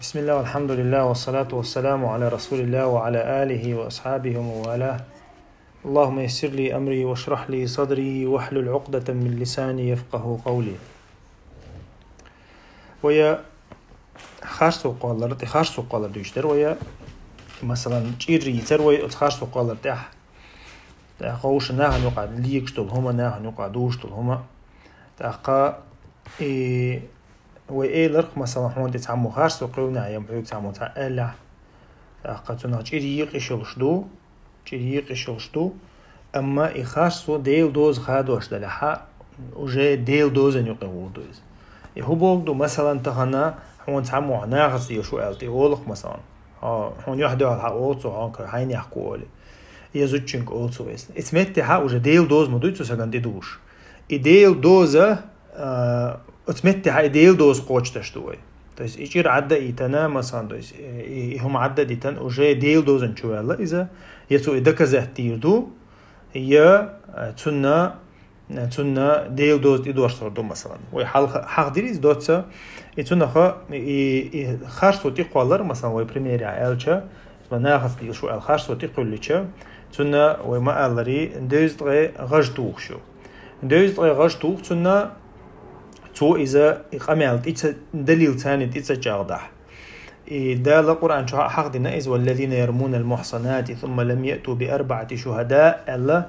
بسم الله والحمد لله والصلاة والسلام على رسول الله وعلى آله وأصحابه وموالاه. اللهم يسر لي أمري واشرح لي صدري واحلل عقدة من لساني يفقه قولي. ويا خارسو قالر دوشتر ويا مثلا تشيري يتر ويا خارسو قالر تاح قوش ناهن يقعد ليكشتل هما ناهن يقعد دوشتل هما تاقا وإيه لرق مثلا هون تتعمو خارسو قلنا يوم حيوك تعمو تاقلا تاقاتنا تشيري يقشلشدو أما إخارسو ديل دوز خادوش دلحا وجاي ديل دوزن يقوو دوز هو بوغدو مثلا تهنا هون تعمو ناغس يشو ألتي أولق مثلا هون يحدو على أولتو هون كهين يحكو أولي يزوجنك أولتو بس اسمتي ها وجا ديل دوز مدويتو ساقن ديدوش ديل دوزة اسمتي ها ديل دوز قوش تشتوي تيس إيجير عدد إيتنا مثلا تيس هم عدد إيتن وجاي ديل دوزن شوالله إذا يسو إدكا زهتيردو هي تنا ديل دوز إدوار صردو مثلا وي حق ديريز دوتسا تنا خارسو تيقوالر مثلا وي بريميري عالشا ناخذ لي شو الخارسو تيقوليشا تنا وي ما ألري دوز دغي غشتوخ تنا تو إذا إقامل إتس دليل ثاني إتس جاردح ده القرآن شو حق دينا إذ والذين يرمون المحصنات ثم لم يأتوا بأربعة شهداء ألا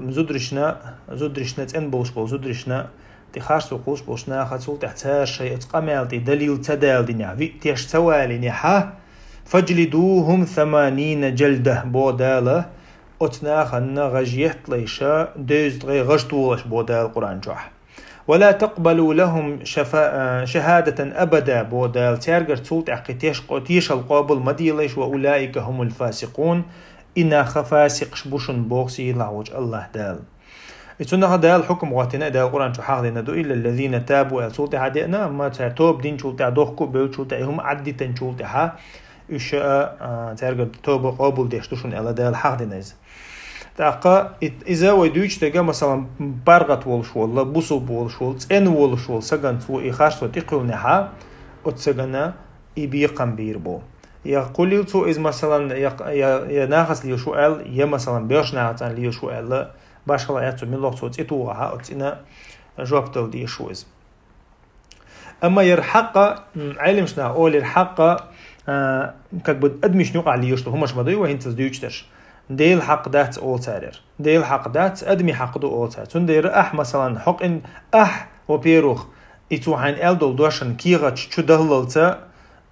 زودرشنا تن زودرشنا تخارسو قوش بوشنا خاتسول تحتار شيء إقامل دليل تدال دينا في تيش توالي نحا فجلدوهم 80 جلدة بودالة أتناخن غجيت ليشا دوز دغي غشتولش بودال القرآن جوح ولا تقبلوا لهم شهادة أبدا بودال تارجر تسولت عقيتيش القابل مديليش وأولئك هم الفاسقون إنا خفاسق شبوشن بوغسي لعوج الله دال إتونا دال حكم واتنا دال القرآن شو حاضرنا دو إلا الذين تابوا تسولت عدئنا أما توب دين شولت عدوخكو بيو شولت هم عدتن شولت ها إشاء تارجر توب قابل ديشتوشن إلا دال حاضرنا تاقا إذا ويدوش تجا مثلا برغت والشول لا بوسو والشول إن والشول سجن تو إخارسو تقول نها أتسجنا يبيقم بيربو يقول تو إذا مثلا يا ناقص لي شو قال يا مثلا بيرش ناقص لي شو قال باش خلا ياتو من لوقت تتوها أتنا جواب تودي شو إز أما يرحق علمشنا أول يرحق كبد أدمش نوع على يشتو همش مضي وهين تزديوش ديل حق دات أول تارير ديل حق دات أدمي حق دو أول تارير تندير مثلا حق إن وبيروخ إتوحين ألدول دوشن كيغة شو دهللتا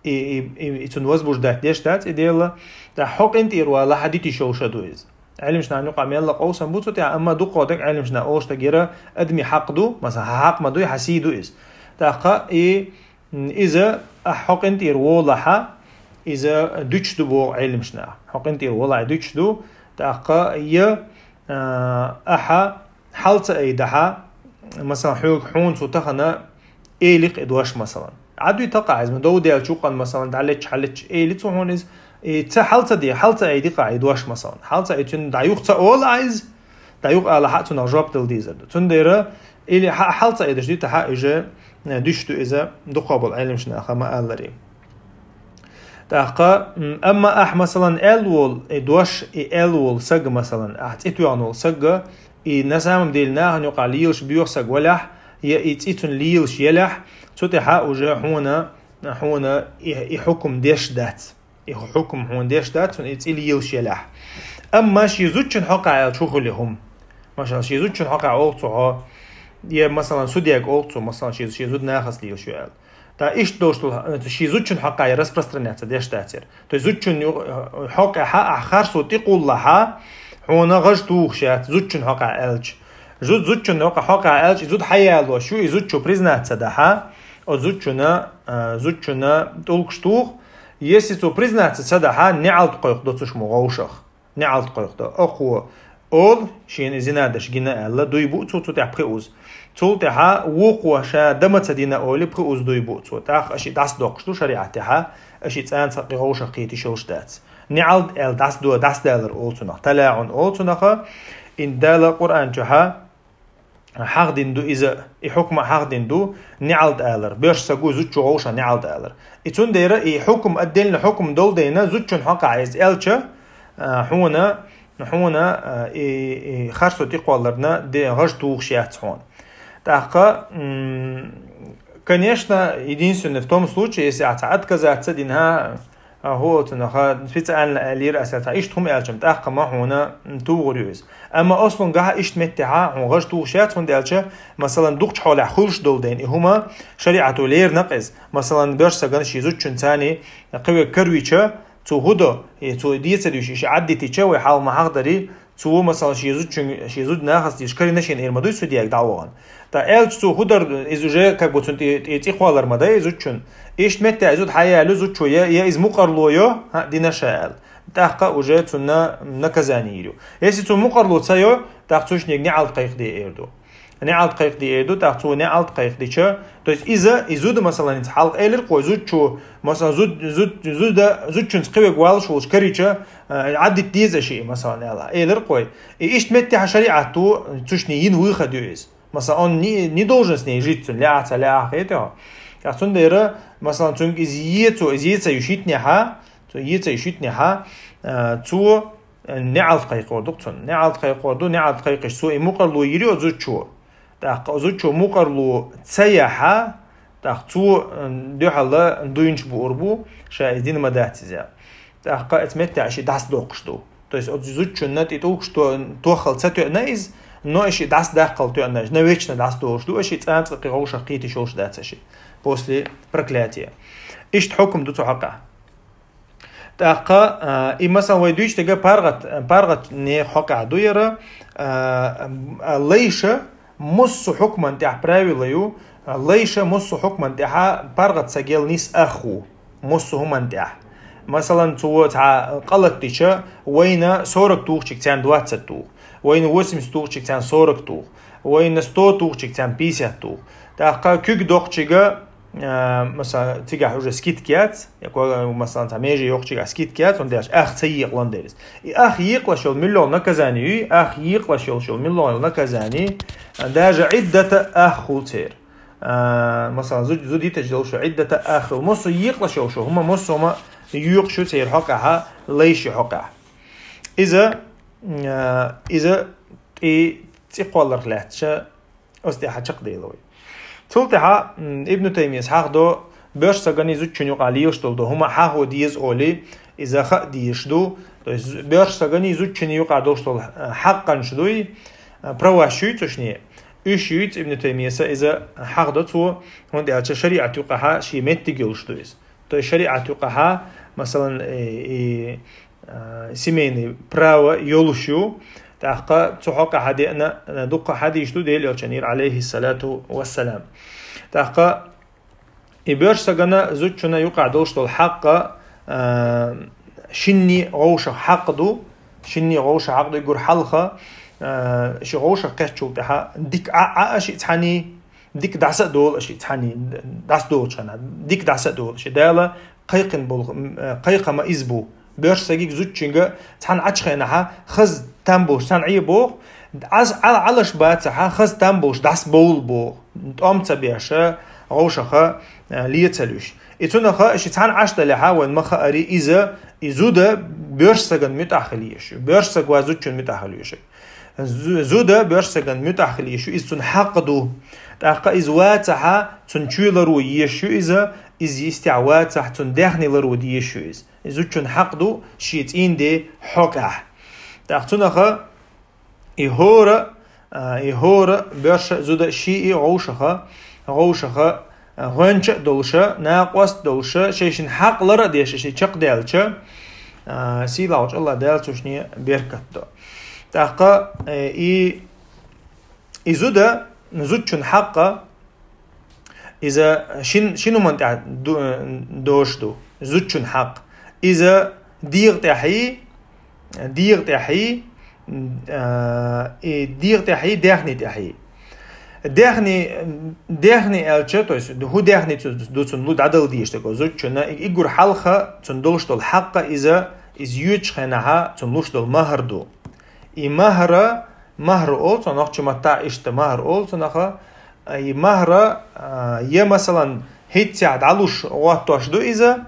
إتون وزبوش دات ديش دات إديل دا حق إنت إروا لحديتي شوشة دويز علمشنا نقع ميلا قوسا بوتو تاع أما دو قادك علمشنا أوش تجيرا أدمي حق دو مثلا حق ما دو حسي دويز تاقا إذا حق إنت إروا لحا إذا دوتش دو بو علمشنا حقنتي والله دوتش دو تاقا يا أحا حالتا أي دحا مثلا حوق حون سوتخنا إيلق إدواش مثلا عدو يتقع عزم دو ديال شوقا مثلا دعلتش حلتش إيلتو هون إز تا حالتا دي حالتا أي دقا إدواش مثلا حالتا أي تون دعيوق تا أول عايز دعيوق على حقتو نغجواب دل ديزر تون ديرا إلي حالتا أي دي تحا إجا دوش دو إذا دقابل علمشنا أخما ألري تاقا أما مثلا ألول إدوش ألول سج مثلا إتوانول سج نسام ديلنا هنقع ليلش بيوخ سج ولح إتون ليلش يلح تتحا وجا هنا يحكم ديش دات يحكم هون ديش دات إتي ليلش يلح أما شيزوتشن حقا شو خليهم مثلا شيزوتشن حقا أوتو يا مثلا سودياك أوتو مثلا شيزود ناخس ليلش يل تا إيش دوشتو شي زوجن حقا يرسبرسترنياتsa ديش تاتير تو زوجن حقا حق خارسو تقول لها هنا غشتوخ شات زوجن حقا ألج زوجن حقا ألج زود حيالو شو زوجو بريزناتsa دها او زوجنا تولكشتوخ يسي تو بريزناتsa دها نعلت قيق دوتش مغوشخ نعلت قيق دو أخو أول شين زنادش جنا الله دويبو تو تعبخوز تولتها وقوشا دمت دينا أولي بخوز دويبو تو تاخ أشي داس دوقشتو شريعتها أشي تسان سقي غوشا قيتي شوشتات نعلد ال داس دالر أولتو نخ تلاعن أولتو نخ إن دال القرآن جها حق دين دو إذا حكم حق دين دو نعلد آلر بيرش سجو زوجو غوشة نعلد آلر إتون ديرة حكم أدين لحكم دول دينا زوجون حق عايز آلشة حونا خرسو تقوالرنا دي غش توغ شيات حون تاقا конечно единственное в том случае если отказаться динها هو تنها специально لير أساسا إيش تهم ألشم تأخ ما هنا توغريوز أما أصلا جها إيش متعة وغش توغشات هون دالشة مثلا دوقش حول خلش دولدين هما شريعة لير نقص مثلا برش سجن شيء زوج ثاني قوي كرويشة تو هدا تو ديت سدوش عدي تيجا ويحاول ما حقدري تو مثلا شيء زوج ناخذ يشكري نشين إيرمادوي سوديك دعوان تا ألش تو هدر إزوجة كبوتون تيخوالر مداي زوجون إيش متى زود حياة لزوج شوية يا إز مقرلويا دينا شاعل تحقق وجهت سنة نكزانيرو يسي تو مقرلو تسايو تحقوش نعال قيق دي إيردو نعال قيق دي إيردو تحقو نعال قيق دي شا تو إذا إزود مثلا يتحلق إيلر قوي زود شو مثلا زود شو نسقي قوال شو شكريشة عدت ديزة شيء مثلا يلا إيلر قوي إيش متى حشريعة تو تشنيين ويخدو إز مثلا он не должен с ней жить, ляться, ляхетеho. Как он дера, مثلا цунг изъеца юшитняха, цу неалт қайқордук цун, неалт қайқорду, неалт қайқиш су имуқарлу ири озучу. Так озучу муқарлу цаяха, так цу дюхалла дуинч буурбу, ша издин мадахтизя. Так этметя ши дас доқшту. То есть озучу нат итук что тохал цатю наиз но еще даст дахал то она не вечно даст то что еще центр قروش قيتي شوش даться شيء после проклятия ишт حكم دو حقه تاقا и مثلا ويدوش تجا паргат не حقه دويرا ليش مس حكما تاع правилою ليش مس حكما تاع паргат سجل نيس اخو مس هم تاع مثلا تو تاع قلتيشه وين 40 توخشك تاع 20 توخ وين 80 توخشك تاع 40 توخ وين 100 توخشك تاع 50 توخ تاع كيك دوخشيغا مثلا تيجا уже скидкят якого مثلا تاع ميجي يوخشيغا скидкят он даш ах цейق лондерис и ах يقلشول مليون наказанию ах يقلشول مليون наказаний даже عدة اخوتير مثلا زود يتجلش عدة اخ مص يقلشول شو هما مص هما يوخشو تير حقها ليش حقها إذا تقولر لهتش أستيحة شق ديلوي تلتها ابن تيمية حقدو برش سجني زوج شنو قاليوش تلدو هما حقو ديز أولي إذا خ ديشدو برش سجني زوج شنو قادوش تل حقا شدوي برواشيت تشنيه إيشيت ابن تيمية إذا حقدو تو هندي على شريعة يقها شيء متجلش دويس تو شريعة يقها مثلا семейный право يولشو تحقق تحقق حدينا دق حديش ديل يوشنير عليه الصلاة والسلام تحقق إبرش سجنا زوجنا يقع دوش الحق شني غوش حقدو شني غوش حقدو يقول حلقة شي غوش كشول تها ديك أشي تحني ديك دعسة دول أشي تحني دعس دول شنا ديك دعسة دول شي دالة قيقة ما إزبو برش سجيك زوجينجا تحن عشخينها خز تنبوش تنعي بوغ علش باتها خز تنبوش دعس بول بوغ أم تبيعشا غوشخا ليتسلوش إتونخا إشي تحن عشتا لها وين مخا أري إذا إزودا برش سجن متأخليش برش سجوا زوجين متأخليش زودا برش سجن متأخليش إذن حقدو تأخا إزواتها تنشيلرو يشو إذا إز يستعوات تحتن دهني لرو ديشو إز إزوجن حقدو شيتين دي حقه تحتنخا إهورا برش زودا شيء غوشخا غنش دولشا ناقوس دولشا شيشن حق لرا ديش شي چق دالچا سيلاوچ الله دالچوشني بركتو تحقا إزودا نزوجن حقه إذا شنو منتع دوشدو زوجن حق إذا دير تحي دهني تحي دهني ألشة تويس هو دهني دوتون لود عدل ديش تقول زوجنا يقول حلقة تندلش دول حق إذا يوش خناها تنلوش دول مهر دو مهر مهر أول نخش متاع إشت مهر أول نخا أي مهر يا مثلا هيت علوش واتوش دو إذا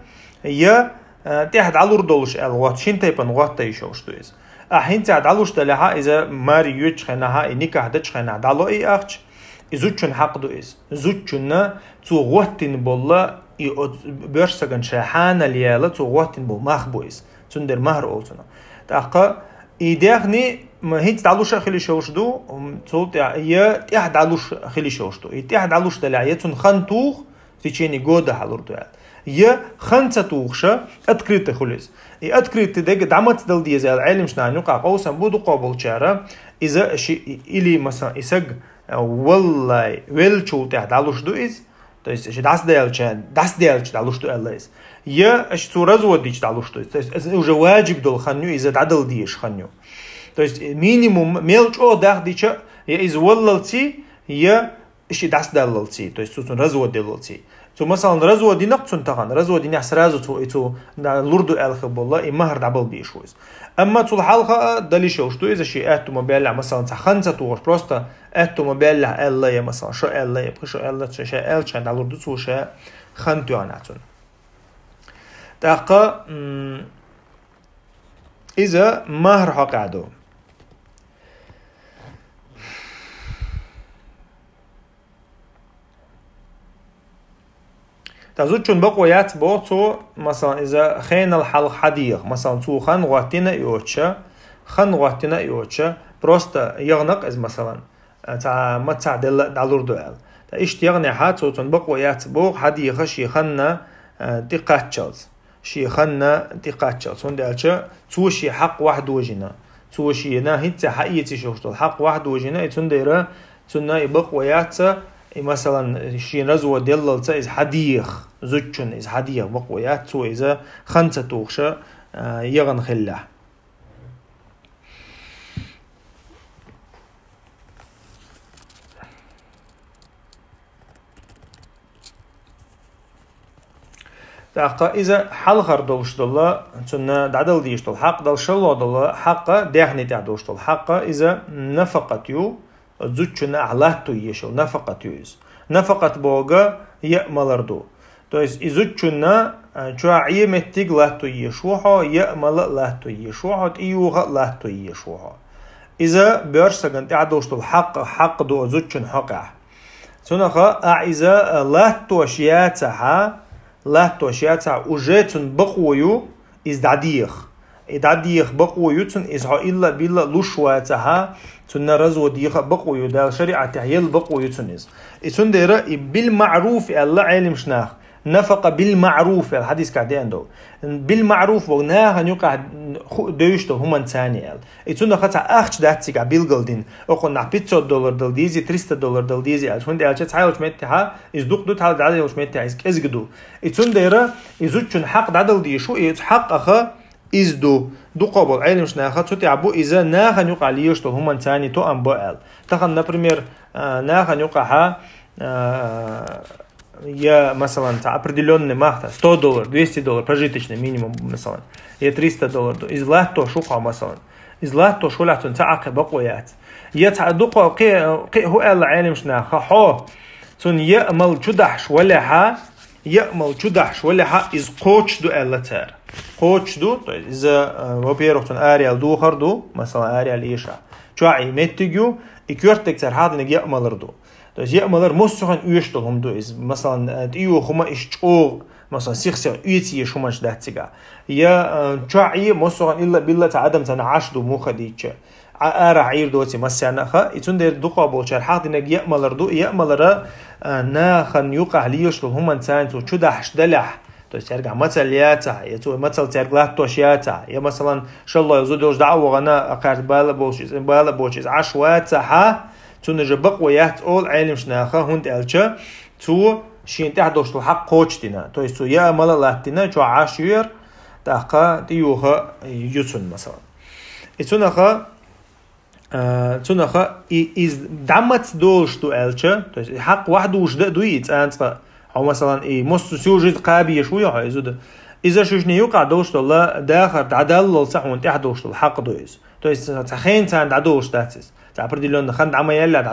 يا تحت علور دولش الوات شين تيبن وات تيشوش دو إذا أحين علوش دلها إذا ماري يوتش خناها إنيكه دتش خنا علو إي أخش إزوجن حق دو إز إزوجن تو واتين بالله بيرسجن شحانة ليالة تو واتين بو مخبويس تندر مهر أولتنا تأخا إيديخني ما هيت تعلوش خلي شوشدو صوت يا تحد علوش خلي شوشدو تحد علوش دلعية تون خنتوخ تيجيني جودة حلورتو يا خمسة توخشة أتكريت خلص أتكريت دق دعمت دل دي زي العلم شنان يقع قوسا بودو قابل شارة إذا شيء إلي مثلا إسق والله ويلشو تحت علوش دو إز то есть das делать علوش دو الله إز يا أش تورزو ديش علوش دو إز то есть уже واجب دول خنيو إذا دادل ديش خنيو то есть минимум мелочь о дах дича я из واللتي يا إشي das دللتي то есть تون رزو دللتي تو مثلا رزو دي نقصن تغن رزو دي نحس رازو تو لوردو الخ بالله مهر دبل بيشوز اما تو الحلقه دليشو شتو اذا شيء اتو مبلع مثلا خمسه تو просто اتو مبلع الله يا مثلا شو الله يبقى شو الله شيء ال كان لوردو تو شيء خنتو اناتون دقه اذا مهر حقعدو تزوجون بقويات بوتو مثلا إذا خين الحلق حديق مثلا تو خن غاتينا يوتشا просто يغنق إز مثلا تاع ما تعدل دالور دوال تا إيش يغني حاتو تون بقويات بوق حديق شي خنا تقاتشلز تون دالشا تو شي حق واحد وجنا تو شي ناهيت حقيقي شوشتو حق واحد وجنا تون ديرا تون بقويات مثلا شي رزوة دللتا إز حديخ زوجن إز حديخ بقويات تو إذا خمسة توخشة يغن خله تاقا إذا حلخر دولش دولا تنا دعدل ديش دول حق دل شلو دولا حق ديحني تعدوش دول حق إذا نفقت يو زوجنا علاتو يشو نفقت يوز نفقت بوغا يأملردو то есть изучена чуаи меттиг лату يشوحو يأمل لاتو يشوحو تيوغا لاتو يشوحو إذا بيرسغن تعدوش دول حق دو زوجن حقه سنخا إذا لاتو شياتها وجيتن بقويو إز داديخ بقويو تن إزها إلا بلا لشواتها تن رزو ديخ بقويو دال شريعة تحيل بقويو تنز إتن ديرا بالمعروف الله علم شناخ نفق بالمعروف الحديث كعدين دو بالمعروف وغناها نيوكا دوشتو همان تاني إتن خطا أخش داتسيكا بيلغلدين أقول $500 دل ديزي $300 دل ديزي هون دي ألشت حيوش متها إز دوك دو تحال دعدل يوش متها إز كزجدو إتن ديرا إزوتشن حق دعدل ديشو إز حق أخا إزدو دو قابل علم شناخا تتعبو إذا ناخا نيوقع ليشتو همان تاني تو أنبوال تخن например ناخا نيوقعها я مثلا определенный махта $100 $200 прожиточный минимум مثلا я $300 из латто шуqa مثلا из латто шулатун تعق بقويات يتعدق قي هو العالم شناخا حو تون يأمل جدحش ولا ح из قوش دو اللتر قوش دو إذا во-первых تون آريال دو خردو مثلا آريال إيشا чуаи متجو إكيرتك تر هذا نجي يأمل ردو то есть يأملر مصرخن يشتغل دو إز مثلا تيو خما إشتغل مثلا سيخسر يتي شومش دهتيجا يا چاعي مصرخن إلا بالله تعدم تنعش دو مخديتش عير دوتي مسنا خا يتون دير دقة بولشر حاط إنك يأملر ناخن يوقع ليشتغل هم إنسان تو شو دحش دلح то есть يرجع مثلياته يتو مثل ترجلات توشياته يا مثلا شاء الله يزودوش دعوة غنا أقارب بالا بولشيز عشواتها تونجا بقويات أول علم شناخا هند ألشا تو شين تحدوش تو حق قوتشتنا تو يستو يا ملالاتنا جو عاشير تاقا تيوها يوتون مثلا تونخا إز دعمت دوش تو ألشا تو يست حق واحد وش دويت أنت أو مثلا مستو سيوجد قابية شوية هاي زود إذا شوش نيوقع دوش تو الله داخل تعدل للصح وانت تحدوش تو الحق دويز تو يست تخين تان دعدوش داتس определенно خند عمايلات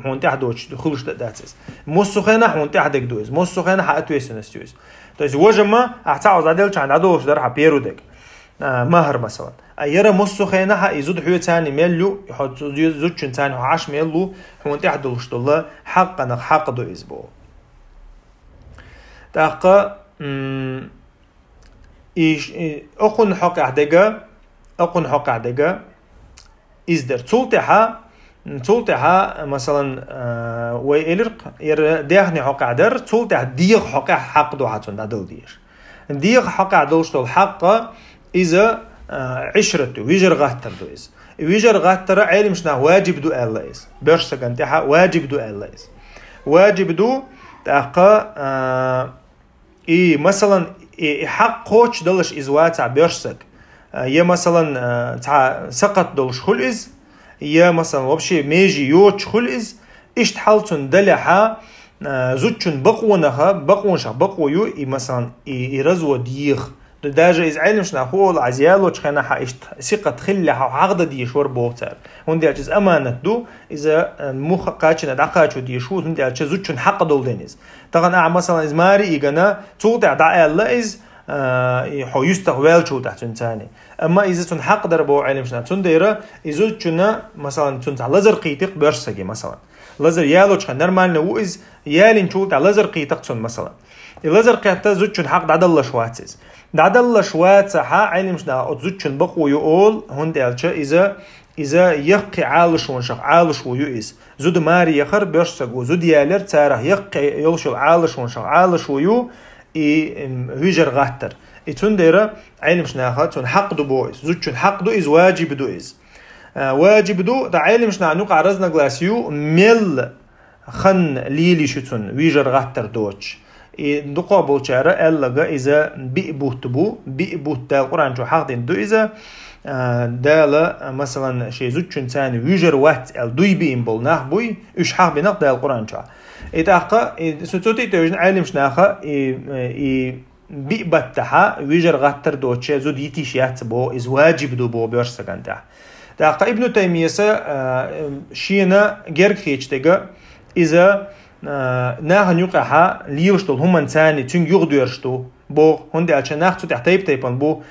هون تحدوش خلص داتس موسخنا هون تحدك دوز موسخنا حاتويس نستويس то есть وجما اعتاوز عدل عند عدوش در حبيرودك مهر مثلا ايرا موسخنا ح يزود حيو ثاني ملو يحط زود ثاني 10 ملو هون تحدوش الله حقنا حق دوز بو تاق ايش اقن حق عدقه ازدر تولتها مثلا ويلرق ير ديخني حق عدر تولتها ديخ حق دو حتون عدل ديش ديخ حق عدل شتول حق اذا عشرته ويجر غاتر دو از ويجر غاتر علم شنا واجب دو الله از برش سكنتها واجب دو الله از واجب دو تاق اي مثلا حق قوش دلش ازوات برشك يا مثلا تاع سقط دولش خلئز يا مثلا وبشي ميجي يوتش خلئز ايش تحالتون دلحا زوتشن بقويو اي مثلا يرزو ديخ داجا از علم شنا هو العزيالو تخنا ح ايش ثقه خلها عقد دي شور بوتر هندي اجز امانه دو اذا مخ قاچنا دقاچو دي شو هندي اجز زوتشن حق دولدنيز طبعا مثلا از ماري ايغنا تودا دا الله از يحو يستغوال شو تحتون ثاني اما اذا تن حق دربو علم شنا تن ديره اذا تشنا مثلا تن لازر قيتق برسكي مثلا لازر يالو تخ نورمال نو از يالين شو تاع لازر قيتق تن مثلا اللازر قيتق زوتشن حق دادل شواتس دادل شوات ح علم شنا زوتشن بقو يقول هندالچ اذا يقي عالش ونشق عالش ويؤس زود ماري يخر برسك زود يالر تاره يقي يلشو عالش ونشق عالش ويو هيجر غاتر تون ديره علم شنا تون حق دو بويز زوتشن حق دو از واجب دو از واجب دو دا علم شنا نوق عرزنا غلاسيو مل خن ليلي شتون ويجر غاتر دوتش دقا بولچاره الا اذا بيبوت دا القران جو حق دين دو اذا دالا مثلا شي زوتشن ثاني ويجر وات ال دوي بين بول نخ بوي اش حق بنق دا القران جو اتاقا سوتي توجن علم شناخه بيبتها ويجر غاتر دوتش زود يتيشيات بو از واجب دو بو برسكنتا داقا ابن تيميه شينا جرخيچتگه اذا ناهن يقها ليرشتول هم ثاني تون يغديرشتو بو هندي اچ ناخ تو تحتيب تيبن بو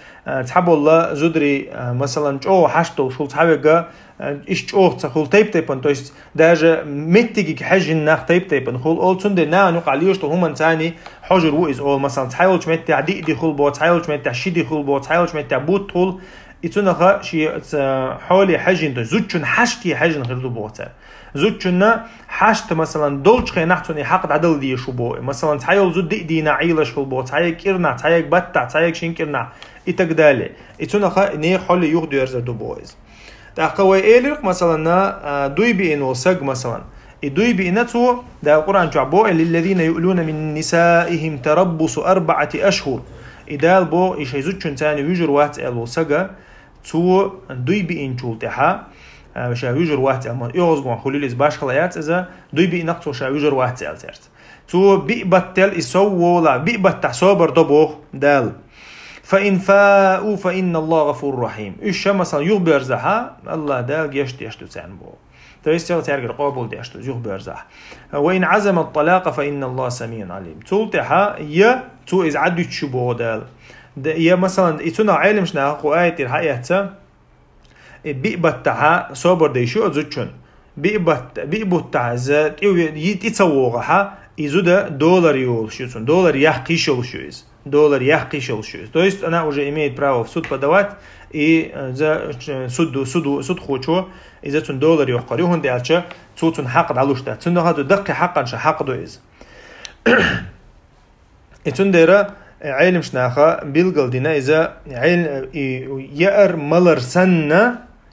تحب الله زدري مثلا جو حشتو شول تحوغا ايش جو تخول تيبن تو есть даже متيجي حاجه ناخ تيبن خول اول تون دي نا نقع ليرشتول هم ثاني حجر و از اول مثلا تحاول مت عدي دي خول بو تحاول مت شدي خول بو تحاول مت بوت طول يتنخ شي حولي حاجه تو زوتشن حشتي حاجه غير دو بوتر زوتشنا حشت مثلا دولش خينحتوني حق عدل دي شو بو مثلا تحاول زود دي نعيلش في البو تحاول كيرنا تحاول بتا تحاول شينكرنا اتقدالي اتنخ ني حول يغدو يرزر دو بويز تاقوي ايلق مثلا دوي بين وسق مثلا دوي بينتو ده القران جعبو للذين يؤلون من نسائهم تربص 4 أشهر ادال بو ايش يزوتشن ثاني ويجر وات ال وسقا تو دوي بين جولتها شاويجر واحد اما يوزغون خليلز باش خلايات اذا دوي بي نقطو شاويجر واحد سالترت تو بيبتل يسوولا بيبت صبر دبو دال فان فاءوا فان الله غفور رحيم ايش مثلا يخبر زها الله دال يشتو تسان بو تو يستل تارجر قبول ديشتو يخبر زها وان عزم الطلاق فان الله سميع عليم تولتها يا تو از عدو تشبو دال يا مثلا يتنا علم شنا قوايت الحياه بيبتها صبر ديشو ازوتشن بيبتها ذات يتصوغها يزودا دولار يولشون دولار يحقيشولشوز دولار يحقيشولشوز то есть она уже имеет право в суд подавать и за суд хочо اذا تون دولار يقريهم ديالچا تون حق علوشتا تون هذا دقي حقا حق دو از اتون ديرا علم شناخه بيلقل دينا اذا علم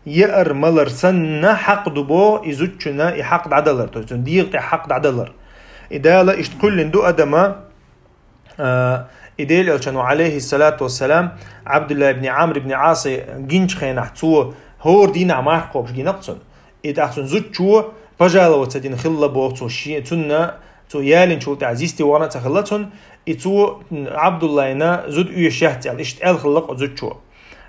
يأر ملر سنة حق دبو يزوجنا يحق عدلر تو ديق حق عدلر إدالة اشتقل دو أدما إدال ألشانو عليه الصلاة والسلام عبد الله بن عمرو بن عاص جنش خينح تو هور دينا معرق وبش جنقصن إداخسن زوجو بجالة وتدين خلا بو تو شي تنا تو يالين شو تعزيستي وانا تخلتن إتو عبد الله نا زود يشهت على اشتقال خلق زوجو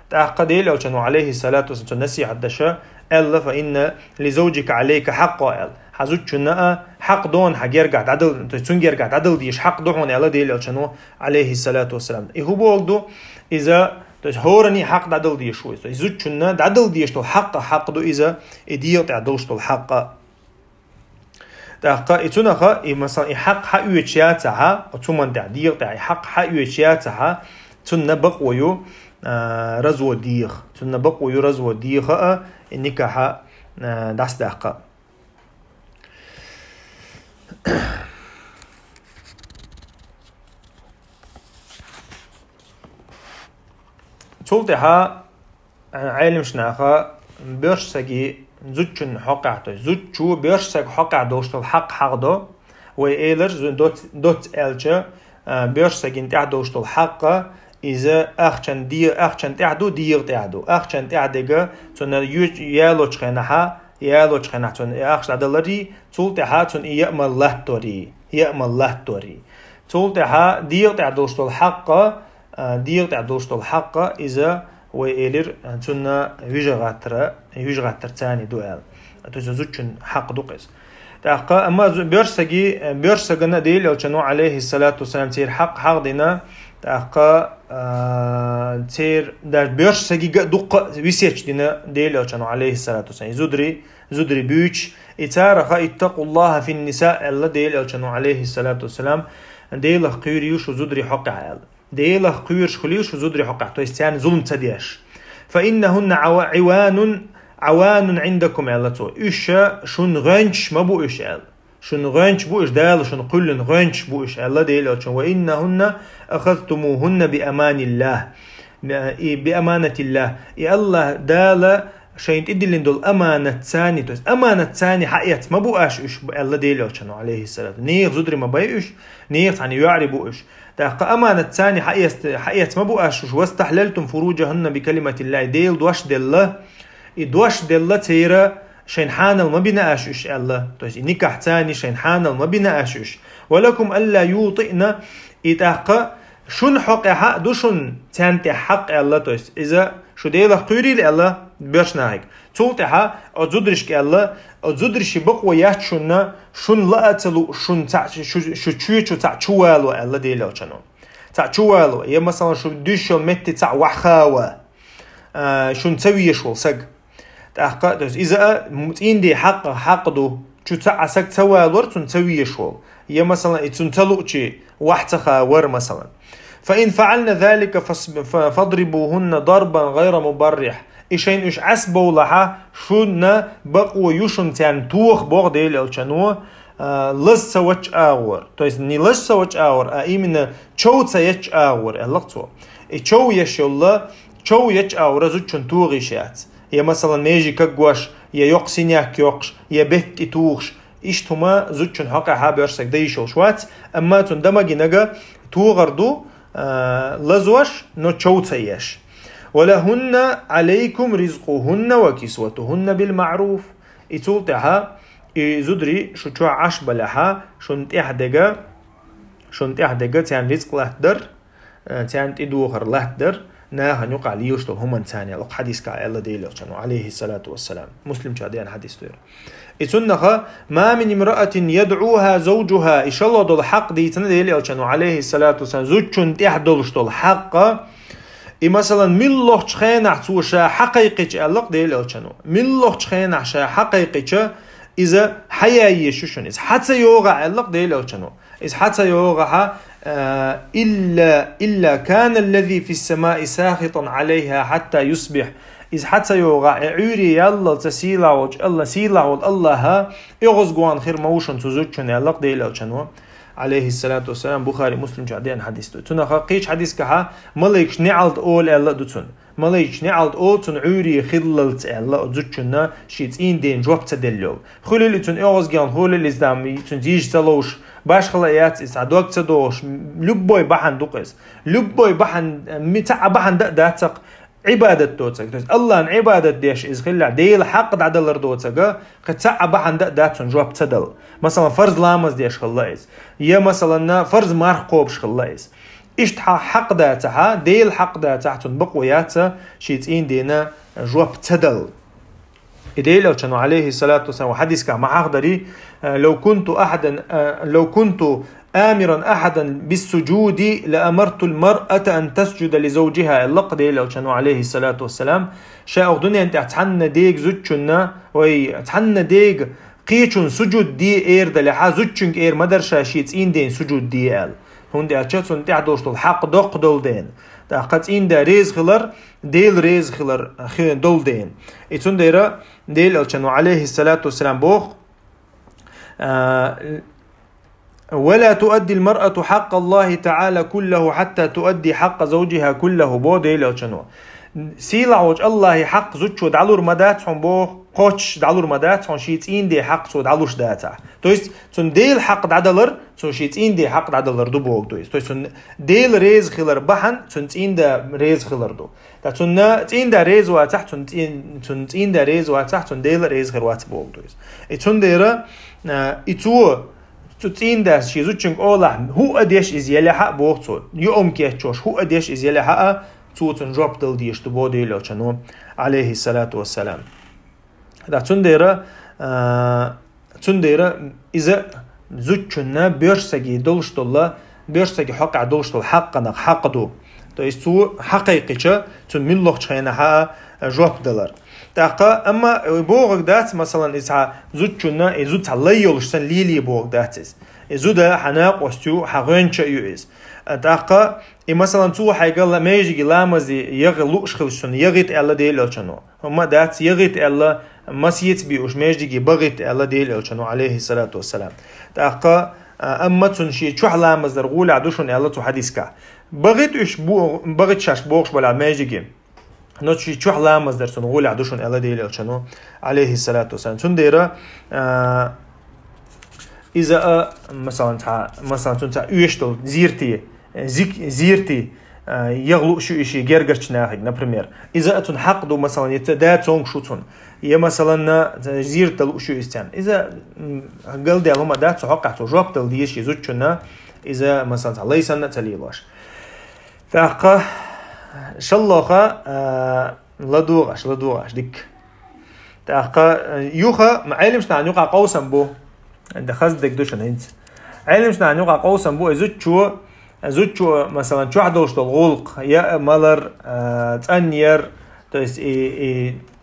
تأخ ديل أو كانوا عليه الصلاة والسلام نسيحة دشة ألا فإن لزوجك عليك حق أل حزوج كنا حق دون حجرجع عدل تسونجرجع عدل ديش حق دون ألا ديل أو كانوا عليه الصلاة والسلام هو بوجدو إذا هورني حق عدل ديش شوي زوج كنا عدل ديش تو حق دو إذا إديت عدلش تو حق تأخ إتونا مثلا حق يوتشياتها أتومن تعديل تاع حق يوتشياتها تنا بقويو رزو ديخ تنا بقويو رزو ديخ النكاح داس دقة تولتها علم شناخا بيرسجي زوجن حقعته زوجو بيرسج حقع دوشتل حق دو وإيلر دوت إلجا بيرسج انتع دوشتل حق إذا أخشن تعدو دير تعدو أخشن تعدجا تون يالو تخنها تون أخش عدلري تولتها تون يأمل له توري تولتها دير تعدوشتل حق إذا وإيلر تون يجغاتر تاني دوال تزوجن حق دوقس تاقا أما بيرسجنا ديل أو كانوا عليه الصلاة والسلام تير حق دينا تاقا تير در بيرسجي دوق ويسيتش دينا ديل أو كانوا عليه الصلاة والسلام زدري بيوش إتارخا اتقوا الله في النساء الله ديل أو كانوا عليه الصلاة والسلام ديل قيريوش وزدري حق عال ديل قيرش خليوش وزدري حق تو استيان ظلم تديش فإنهن عوان عندكم علتو إيش شون غنش ما بو إيش ال شون غنش بو إيش دال شون قلن غنش بو إيش الله ديل أو وإنهن أخذتموهن بأمانة الله يا الله دال شين إدلين دول أمانة ثاني توس أمانة ثاني حقيقة ما بو إيش الله ديل أو عليه السلام نير زدري ما بيش نير يعني يعربو إيش تاقا أمانة ثاني حقيقة ما بو إيش واستحللتم فروجهن بكلمة الله ديل دوش دلة تيرا شين حانل ما بينا أشوش الله تويس نكاح ثاني شين حانل ما بينا أشوش ولكم ألا يوطئنا إتاقا شون حق دوشون تانتي حق الله تويس إذا شو ديلا قيري الله بيرشناهيك تولتها أزودرشك الله أزودرش بقوة ياتشونا شون لأتلو شون شو تعشوالو الله ديلا وشنو تعشوالو يا مثلا شو دوشو متي تاع وحخاوة شون تسوي شو سق تأخذ إذا متين حق دو شو تعسك تسوى ورد تسوي شو يا مثلا تنتلو شيء واحد ور مثلا فإن فعلنا ذلك فاضربوهن ضربا غير مبرح إيشين إيش عسبوا لها شون بقوا يشون تان توخ بغديل أو شنو لس سوتش آور تويس ني لس سوتش آور أيمن شو تسيتش آور اللقطو شو يشولا شو يتش آور زوجن توغيشات يا مثلا ميجي كجوش يا يقسينيك يقش يا بيت توغش إيش تما زوجن حقا حابيرسك ديشو شوات أما تندمج نجا توغردو لزوش نو شو تسيش ولهن عليكم رزقهن وكسوتهن بالمعروف إتولتها زدري شو عش بلها شنت إحدقة تان رزق لهدر تان تدوخر لهدر ناها نقع ليوشتو هم ثانية لق حديث كا الله ديلو عليه الصلاة والسلام مسلم شاديان حديث تير إتنها ما من امرأة يدعوها زوجها إن شاء الله دول حق دي تنديلو عليه الصلاة والسلام زوجن تحدلش دول حق مثلا ملوخ تخينع توشا حقيقي اللق ديلو ملوخ تخينع شا حقيقي إذا حياي شوشن إذا حتى يوغع اللق ديلو إذا حتى يوغع إلا كان الذي في السماء ساخطا عليها حتى يصبح إذا حتى يوغع عوري يلا تسيلا الله سيلا الله يغزقوان خير موشن تزوجن اللق ديلو عليه الصلاة والسلام بخاري مسلم جعدين حديث تنا قيش حديث كها مليكش نعلد أول الله دوتن مليكش نعلد أول تن عوري خللت الله زوجنا شيتين دين جواب تدلل خلل تن يغزقان خلل إزدامي تن زيج تلوش باش خلايات إسعادوك تدوش لبوي بحن دقس لبوي بحن متع بحن داتق عبادة دوتك الله عبادة ديش إذ خلع ديل حق عدل دوتك قد تع بحن داتن جواب تدل مثلا فرض لامز ديش خلايز يا مثلا فرض مارقوبش خلايز اشتها حق داتها ديل حق داتها تنبقوياتها شيتين دينا جواب تدل إديل أو عليه الصلاة والسلام وحديث كما عقدري لو كنت آمرا أحدا بالسجود لأمرت المرأة أن تسجد لزوجها اللقد لو عليه الصلاة والسلام شاء أغدني أنت أتحنى ديك زوجنا ويتحنى ديك قيشن سجود دي إير دلحا زوجنك إير مدرشا شيتين دين سجود دي آل هندي أتشاتون تعدوش الحق دوق دول دين تاقت إن دا ريز خلر ديل ريز خلر دول دين إتون ديرا ديل ألشانو عليه الصلاة والسلام بوخ ولا تؤدي المرأة حق الله تعالى كله حتى تؤدي حق زوجها كله بو ديل ألشانو سيلا وج الله حق زوجو دعلور مدات هم بو قوش دعلور مدات هم شيتين دي حق سو دعلوش داتا تويست تون ديل حق دعدلر تون شيتين دي حق دعدلر دو بوغ تويست تون ديل ريز خلر بحن تون تين دا ريز خلر دو تا تون تين دا ريز واتح تون تين دا ريز واتح تون ديل ريز خلر وات بوغ تويست تون ديرا اتو تين دا شي زوجنك اولا هو اديش از يلي حق بوغ تو يوم كيتشوش هو اديش از يلي حق توتن جوب دل ديش تبودي لو كانوا عليه الصلاة والسلام دا تنديرا إذا زوجنا بيرسجي دولشتلا بيرسجي حق دولشتل حقنا حقدو تو يستو حقيقة تن من لغة شينا حق جوب دلر تاقا أما بوغ دات مثلا إذا زوجنا إذا الله يولشتن ليلي بوغ داتس إذا دا حناق وستو حغنش يؤيز تاقا مثلا تو حيقال ميجي لامزي يغلوش خلشون يغيت ألا ديل ألشانو هما دات يغيت ألا مسيت بيوش ميجي بغيت ألا ديل ألشانو عليه الصلاة والسلام تاقا أما تنشي چوح لامز درغول عدوشون ألا تو حديثكا بغيت شاش بوغش بلا ميجي نوتشي چوح لامز درسون غول عدوشون ألا ديل ألشانو عليه الصلاة والسلام تنديرا إذا مثلا تنتا يشتل زيرتي يغلو شو إشي جرجرش ناخد например إذا أتون حقدو مثلا يتدات سونغ شوتون يا مثلا زيرت لو شو إستان إذا قال ده لما دات حقته جواب تل ديش يزوجنا إذا مثلا الله يسنة تليلاش فأقا شلوخا لدوغاش ديك تأقا يوخا معلمش نعن يوقع قوسا بو عند خزدك دوشن هنت علمش نعن يوقع قوسا بو زوجو مثلا شو حدوش الغلق يا مالر تانير تيس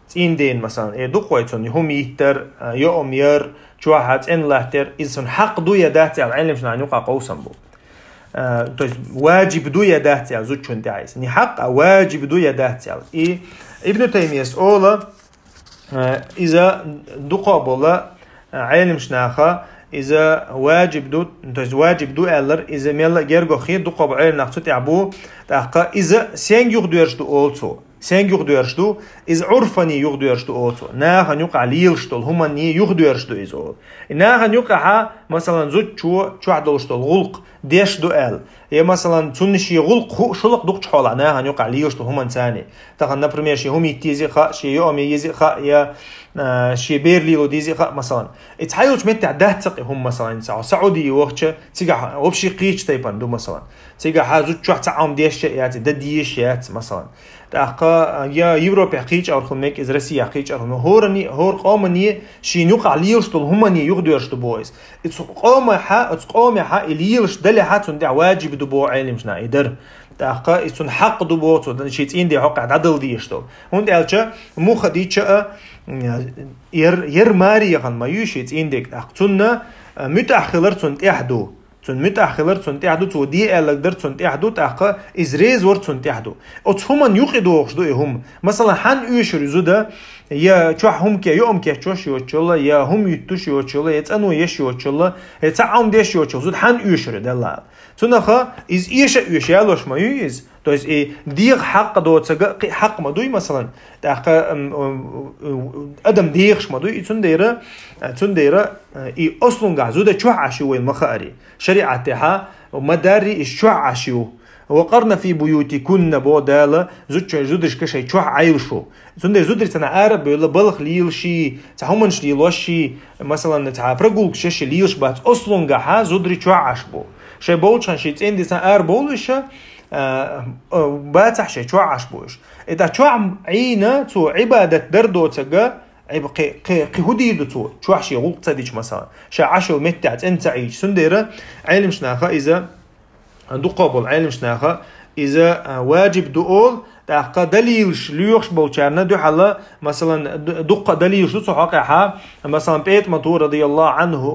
تين دين مثلا دو قويتون هم يتر يوم ير شو حد ان لهتر إذن حق دو يداتي على علمش نعن يوقع قوسا بو تيس واجب دو يداتي على زوجو انت عايز ني حق واجب دو يداتي على ابن تيمية اولا إذا دو قابل علمش ناخا إذا واجب دو تيز واجب دو ألر إذا ميلا جرجو خير دو قبعير نقصت يعبو تأقى إذا سين يغدو دو أولتو سين يغدو دو إذا عرفني يغدو دو أولتو ناها نيوقع ليلشتول هما ني يغدو دو إزول ناها نيوقع مثلا زوج شو عدلشتول غلق ديش دو أل يا مثلا تنشي غلق شلق دوق حولا ناها نيوقع ليلشتول هما نتاني تاقى نبرمير شي هم يتيزي خا شي يوم يزي خا يا شي بيرلي لو ديزي خا مثلا اتحايلوش متع دهتقي هم مثلا سعودي وقتش تيجا وبشي قيش تايبان دو مثلا تيجا حازو تشوح تعام ديش يات دديش يات مثلا تاقا يا يوروبي قيش او خمك از روسيا قيش او هور قومني شي نوقع ليرشتل همني يغدوش دو بويز قوم حق ليرش دل حاتون دع واجب دو بو علمش نا يدر تاقا يسون حق دو بوتو دن شيتين دي حق عدل ديشتو هوند الچا مو خديچا ير ماري يغن ما يوشيت إندك أقتنا متأخلر تنت إحدو تون متأخلر تنت إحدو تو دي ألقدر تنت إحدو تأخ إزريز ور تنت إحدو أتهمن يقدو وخدو هم مثلا حن يشري زودا يا شو هم كي يوم كي شوش يوتشلا يا هم يتوش يوتشلا يتأنو يش يوتشلا يتعاون ديش يوتشلا زود حن يشري دلال تونخا إز إيش يشيالوش ما يز то есть ديغ حق دو تسق حق ما دوي مثلا تاق ادم ديغش ما دوي تنديره اي اصلا غازوده تشوع عشو المخاري شريعتها ومداري الشوع عشو وقرنا في بيوتكن بوداله زودش كشي تشوع عيلشو تندير زودر تنا عرب ولا بلخ ليلشي تاهمنش ليلوشي مثلا تاع برغول كشي ليلش بات اصلا غا زودري تشوع عشبو شي بولشان شي تين دي سان بولش باتح شي توعش بوش إذا توع عينا تو عبادة دردو تجا هدي دتو توع شي غلط تديش مثلا شي عشو متعت أنت عيش سنديرة علم شناخة إذا عندو قابل علم شناخة إذا واجب دول دقة دليل شلوخش بولشارنا دو حلا مثلا دقة دليل شو صحقها مثلا بيت مطور رضي الله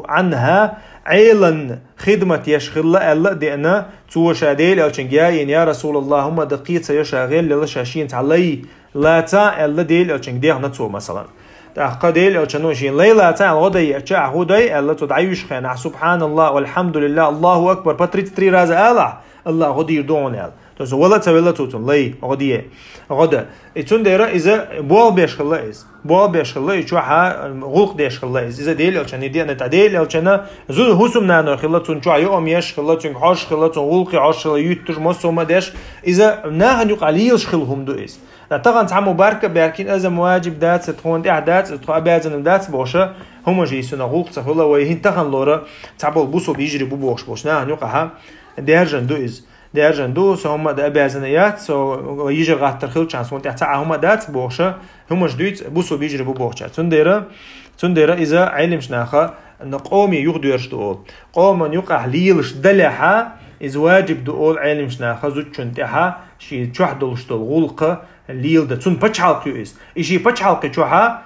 عنها عيلا خدمة يشغل ألا دينا تو شاديل أو تنجاين يا رسول الله هم دقيت سيشغل للا شاشين تعلي لا تا ألا ديل أو تنجديه نتو مثلا دقة ديل أو تنوشين ليلا تا الغدي أتشاع هدي ألا تدعيوش خينا سبحان الله والحمد لله الله أكبر بطريت تري راز ألا الله غدي يردون ألا تو ولا تولى توتن لي غديه غدا يتون ديرا إذا بوال بيشخلا إز بوال بيشخلا يشوحها غلق ديشخلا إز إذا ديل ألشان يدينا تعديل ألشان زول هسم نانو خلا تون شو يوم يشخلا تون حاش خلا تون غلق عاش خلا يتوش مصوم ديش إذا ناهن يقعليل شخلهم دو إز لا طبعا تعمو باركة باركين إذا مواجب دات ستخون دات ستخون أبازن دات بوشة هم جيسونا غلق تخلا ويهين تخن لورا تعبوا البوسو بيجري بوش ناهن يقعها ديرجن دو إز ديرجن دو سو هم دا أبازنيات سو يجي غات ترخيل شانس وانت تاع هم دات بوشة هم جديد بوسو بيجري بوشة تنديرة إذا علم شناخة نقومي يغديرش دول قوم يقع ليلش دلحة إذا واجب دول علم شناخة زوج شنتها شي تشوح دولش دول غلقة ليل ده تون بتشعل كيوز إشي بتشعل كتشوحة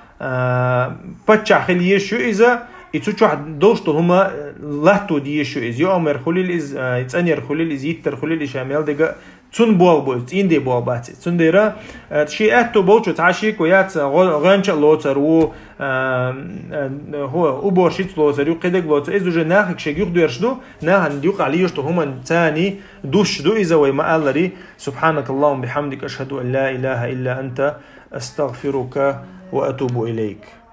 بتشعل يشو إذا يتوشوا دوشتو هما لهتو ديشو إز يوم يرخولي إز يتأني يرخولي إز يترخولي لشامل دقا تون بوال بوز تين دي بوال باتي تون ديرا تشي أتو بولشو تعشيك ويات غانش لوتر و هو أبورشيت لوتر يقيدك لوتر إز وجه ناخك شيء يردو ناهن ديوق عليشتو هما تاني دوش دو إذا ويما ألري سبحانك اللهم بحمدك أشهد أن لا إله إلا أنت أستغفرك وأتوب إليك.